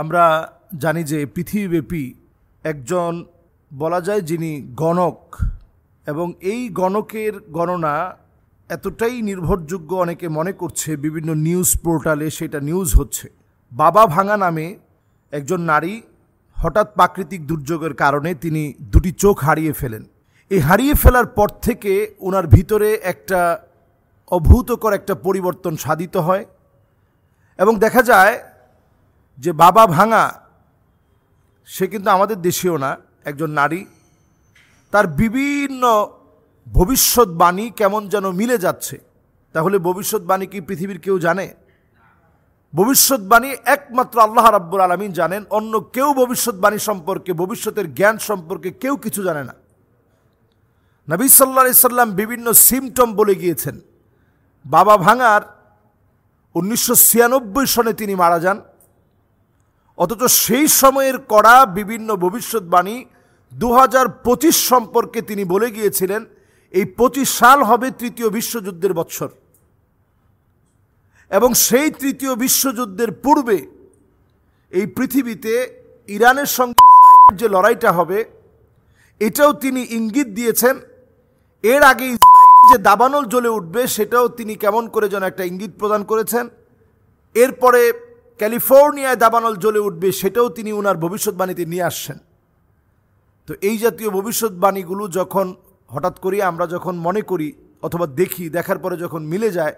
আমরা জানি যে পৃথিবীব্যাপী একজন বলা যায় যিনি গণক, এবং এই গণকের গণনা এতটাই নির্ভরযোগ্য অনেকে মনে করছে বিভিন্ন নিউজ পোর্টালে সেটা নিউজ হচ্ছে। বাবা ভাঙা নামে একজন নারী হঠাৎ প্রাকৃতিক দুর্যোগের কারণে তিনি দুটি চোখ হারিয়ে ফেলেন। এই হারিয়ে ফেলার পর থেকে ওনার ভিতরে একটা অভূতকর একটা পরিবর্তন সাধিত হয়, এবং দেখা যায় যে বাবা ভাঙা সে কিন্তু আমাদের দেশেও না, একজন নারী, তার বিভিন্ন ভবিষ্যৎবাণী কেমন যেন মিলে যাচ্ছে। তাহলে ভবিষ্যৎবাণী কি পৃথিবীর কেউ জানে? ভবিষ্যৎবাণী একমাত্র আল্লাহ রাব্বুল আলামিন জানেন, অন্য কেউ ভবিষ্যৎবাণী সম্পর্কে, ভবিষ্যতের জ্ঞান সম্পর্কে কেউ কিছু জানে না। নবী সাল্লাল্লাহু আলাইহি সাল্লাম বিভিন্ন সিমটম বলে গিয়েছেন। বাবা ভাঙার 1996 সনে তিনি মারা যান, অথচ সেই সময়ের করা বিভিন্ন ভবিষ্যৎবাণী 2025 সম্পর্কে তিনি বলে গিয়েছিলেন এই 25 সাল হবে তৃতীয় বিশ্বযুদ্ধের বৎসর, এবং সেই তৃতীয় বিশ্বযুদ্ধের পূর্বে এই পৃথিবীতে ইরানের সঙ্গে ইসরায়েলের যে লড়াইটা হবে এটাও তিনি ইঙ্গিত দিয়েছেন। এর আগে ইসরায়েলে যে দাবানল জ্বলে উঠবে সেটাও তিনি কেমন করে যেন একটা ইঙ্গিত প্রদান করেছেন। এরপরে ক্যালিফোর্নিয়ায় দাবানল জ্বলে উঠবে সেটাও তিনি ওনার ভবিষ্যৎবাণীতে নিয়ে আসছেন। তো এই জাতীয় ভবিষ্যৎবাণীগুলো যখন হঠাৎ করে আমরা যখন মনে করি অথবা দেখি, দেখার পরে যখন মিলে যায়,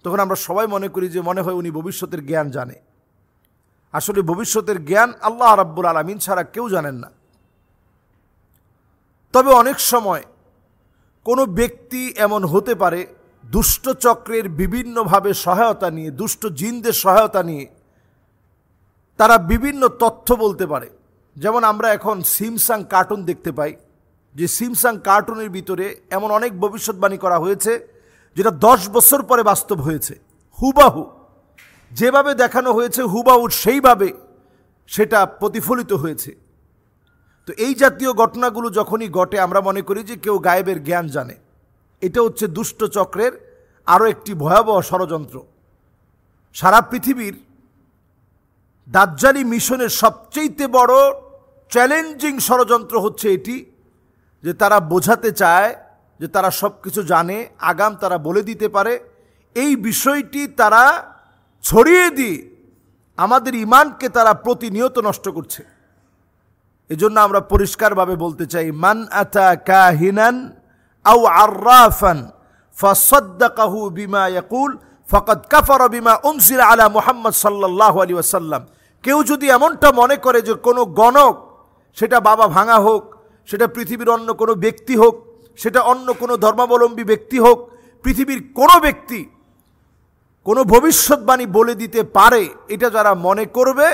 তখন আমরা সবাই মনে করি যে মনে হয় উনি ভবিষ্যতের জ্ঞান জানে। আসলে ভবিষ্যতের জ্ঞান আল্লাহ রাব্বুল আলামিন ছাড়া কেউ জানেন না। তবে অনেক সময় কোনো ব্যক্তি এমন হতে পারে দুষ্ট চক্রের বিভিন্নভাবে সহায়তা নিয়ে, দুষ্ট জিনদের সহায়তা নিয়ে তারা বিভিন্ন তথ্য বলতে পারে। যেমন আমরা এখন সিমসাং কার্টুন দেখতে পাই, যে সিমসাং কার্টুনের ভিতরে এমন অনেক ভবিষ্যৎবাণী করা হয়েছে যেটা 10 বছর পরে বাস্তব হয়েছে। হুবাহু যেভাবে দেখানো হয়েছে হুবাহু সেইভাবে সেটা প্রতিফলিত হয়েছে। তো এই জাতীয় ঘটনাগুলো যখনই ঘটে আমরা মনে করি যে কেউ গায়েবের জ্ঞান জানে। এটা হচ্ছে দুষ্ট চক্রের আরও একটি ভয়াবহ ষড়যন্ত্র। সারা পৃথিবীর দাজ্জালি মিশনের সবচেয়ে বড় চ্যালেঞ্জিং ষড়যন্ত্র হচ্ছে এটি, যে তারা বোঝাতে চায় যে তারা সব কিছু জানে, আগাম তারা বলে দিতে পারে। এই বিষয়টি তারা ছড়িয়ে দিয়ে আমাদের ঈমানকে তারা প্রতিনিয়ত নষ্ট করছে। এজন্য আমরা পরিষ্কারভাবে বলতে চাই, মান আতা কাহিনান আও আররাফান ফাসাদ্দাকাহু বিমা ইয়াকুল ফাকাদ কাফারা বিমা উনজিলা আলা মুহাম্মদ সাল্লাল্লাহু আলাইহি ওয়াসাল্লাম। কেউ যদি এমনটা মনে করে যে কোনো গণক, সেটা বাবা ভাঙা হোক, সেটা পৃথিবীর অন্য কোনো ব্যক্তি হোক, সেটা অন্য কোনো ধর্মাবলম্বী ব্যক্তি হোক, পৃথিবীর কোনো ব্যক্তি কোনো ভবিষ্যৎবাণী বলে দিতে পারে, এটা যারা মনে করবে,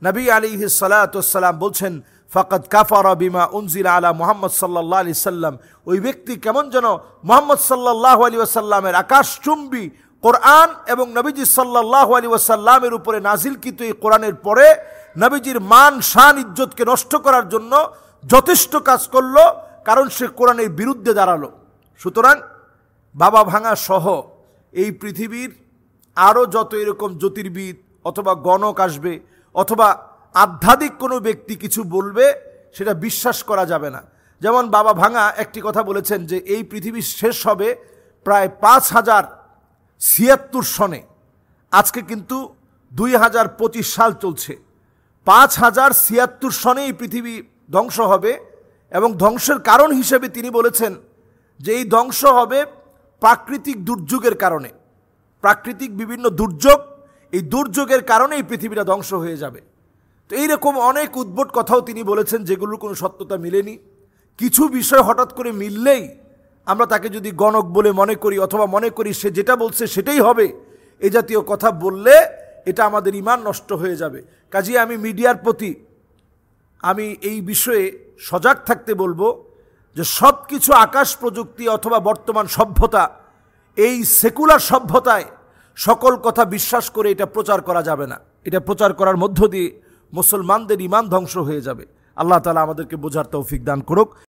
নবী আলাইহিস সালাতু ওয়াস সালাম বলছেন ফাকাদ কাফারা বিমা উনজিলা আলা মুহাম্মদ সাল্লাল্লাহু আলাইহি সাল্লাম। ওই ব্যক্তি কেমন যেন মুহাম্মদ সাল্লাল্লাহু আলাইহি ওয়াসাল্লামের আকাশচুম্বী কোরআন এবং নবীজি সাল্লাল্লাহু আলাইহি ওয়াসাল্লামের উপরে নাজিলকৃত এই কোরআনের পরে নবীজির মান শান ইজ্জতকে নষ্ট করার জন্য যথেষ্ট কাজ করলো, কারণ সে কোরআনের বিরুদ্ধে দাঁড়ালো। সুতরাং বাবা ভাঙা সহ এই পৃথিবীর আরও যত এরকম জ্যোতির্বিদ অথবা গণক আসবে অথবা আধ্যাত্মিক কোনো ব্যক্তি কিছু বলবে, সেটা বিশ্বাস করা যাবে না। যেমন বাবা ভাঙা একটি কথা বলেছেন যে এই পৃথিবী শেষ হবে প্রায় 5076 সনে। আজকে কিন্তু 2025 সাল চলছে। 5076 সনে এই পৃথিবী ধ্বংস হবে, এবং ধ্বংসের কারণ হিসেবে তিনি বলেছেন যে এই ধ্বংস হবে প্রাকৃতিক দুর্যোগের কারণে। প্রাকৃতিক বিভিন্ন দুর্যোগ, এই দুর্যোগের কারণে এই পৃথিবীটা ধ্বংস হয়ে যাবে। তো এইরকম অনেক উদ্ভট কথাও তিনি বলেছেন যেগুলোর কোনো সত্যতা মিলেনি। কিছু বিষয় হঠাৎ করে মিললেই আমরা তাকে যদি গণক বলে মনে করি অথবা মনে করি সে যেটা বলছে সেটাই হবে, এই জাতীয় কথা বললে এটা আমাদের ঈমান নষ্ট হয়ে যাবে। কাজেই আমি মিডিয়ার প্রতি আমি এই বিষয়ে সজাগ থাকতে বলবো যে সব কিছু আকাশ প্রযুক্তি অথবা বর্তমান সভ্যতা, এই সেকুলার সভ্যতায় সকল কথা বিশ্বাস করে এটা প্রচার করা যাবে না। এটা প্রচার করার মধ্য দিয়ে মুসলমানদের ঈমান ধ্বংস হয়ে যাবে। আল্লাহ তাআলা আমাদেরকে বোঝার তৌফিক দান করুক।